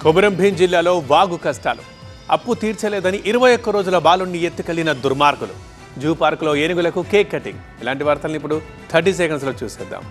కొమరంభీం జిల్లాలో వాగు కష్టాలు. అప్పు తీర్చలేదని 21 రోజుల బాలుణ్ణి ఎత్తుకెళ్లిన దుర్మార్గులు. జూ పార్కులో ఏనుగులకు కేక్ కటింగ్. ఇలాంటి వార్తలను ఇప్పుడు 30 సెకండ్స్లో చూసేద్దాం.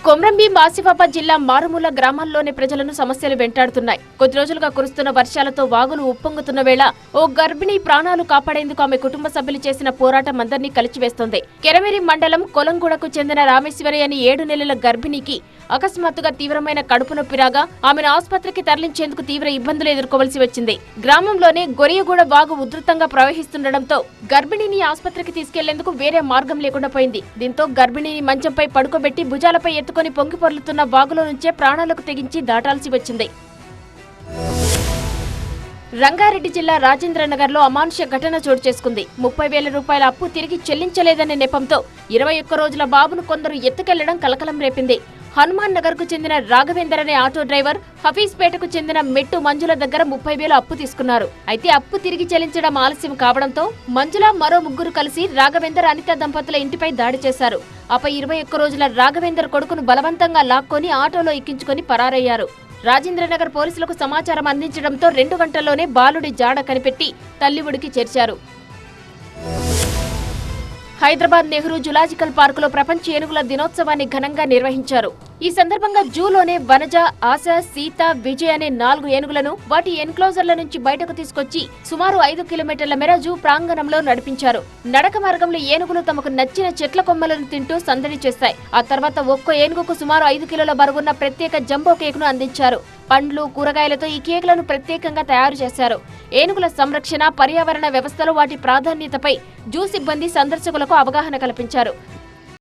కొమరంభీం ఆసిఫాబాద్ జిల్లా మారుమూల గ్రామాల్లోని ప్రజలను సమస్యలు వెంటాడుతున్నాయి. కొద్ది రోజులుగా కురుస్తున్న వర్షాలతో వాగులు ఉప్పొంగుతున్న వేళ ఓ గర్భిణీ ప్రాణాలు కాపాడేందుకు ఆమె కుటుంబ సభ్యులు చేసిన పోరాటం అందరినీ కలిచివేస్తోంది. కెరమేరి మండలం కొలంగూడకు చెందిన రామేశ్వరి అని 7 నెలల గర్భిణికి అకస్మాత్తుగా తీవ్రమైన కడుపు నొప్పి రాగా ఆమెను ఆసుపత్రికి తరలించేందుకు తీవ్ర ఇబ్బందులు ఎదుర్కోవలసి వచ్చింది. గ్రామంలోనే గొరియగూడ వాగు ఉధృతంగా ప్రవహిస్తుండటంతో గర్భిణిని ఆసుపత్రికి తీసుకెళ్లేందుకు వేరే మార్గం లేకుండా పోయింది. దీంతో గర్భిణిని మంచంపై పడుకోబెట్టి భుజాలపై ఎత్తుకొని పొంగి పొర్లుతున్న వాగులో నుంచే ప్రాణాలకు తెగించి దాటాల్సి వచ్చింది. రంగారెడ్డి జిల్లా రాజేంద్రనగర్ లో అమానుష్య ఘటన చోటు చేసుకుంది. 30,000 రూపాయల అప్పు తిరిగి చెల్లించలేదనే నెపంతో 21 రోజుల బాబును కొందరు ఎత్తుకెళ్లడం కలకలం రేపింది. హనుమాన్ నగర్ కు చెందిన రాఘవేందర్ అనే ఆటో డ్రైవర్ హఫీజ్పేటకు చెందిన మెట్టు మంజుల దగ్గర 30,000 అప్పు తీసుకున్నారు. అయితే అప్పు తిరిగి చెల్లించడం ఆలస్యం కావడంతో మంజుల మరో ముగ్గురు కలిసి రాఘవేందర్ అనిత దంపతుల ఇంటిపై దాడి చేశారు. ఆపై 21 రోజుల రాఘవేందర్ కొడుకును బలవంతంగా లాక్కొని ఆటోలో ఎక్కించుకొని పరారయ్యారు. రాజేంద్రనగర్ పోలీసులకు సమాచారం అందించడంతో 2 గంటల్లోనే బాలుడి జాడ కనిపెట్టి తల్లివుడికి చేర్చారు. హైదరాబాద్ నెహ్రూ జులాజికల్ పార్కులో ప్రపంచ ఏనుగుల దినోత్సవాన్ని ఘనంగా నిర్వహించారు. ఈ సందర్భంగా జూలోనే వనజ, ఆశ, సీత, విజయ్ అనే 4 ఏనుగులను వాటి ఎన్క్లోజర్ల నుంచి బయటకు తీసుకొచ్చి సుమారు 5 కిలోమీటర్ల మేర జూ ప్రాంగణంలో నడిపించారు. నడక మార్గంలో ఏనుగులు తమకు నచ్చిన చెట్ల కొమ్మలను తింటూ సందడి చేస్తాయి. ఆ తర్వాత ఒక్కో ఏనుగుకు సుమారు 5 కిలోల బరువున్న ప్రత్యేక జంబో కేకును అందించారు. పండ్లు, కూరగాయలతో ఈ కేకులను ప్రత్యేకంగా తయారు చేశారు. ఏనుగుల సంరక్షణ, పర్యావరణ వ్యవస్థలో వాటి ప్రాధాన్యతపై జూ సిబ్బంది సందర్శకులకు అవగాహన కల్పించారు.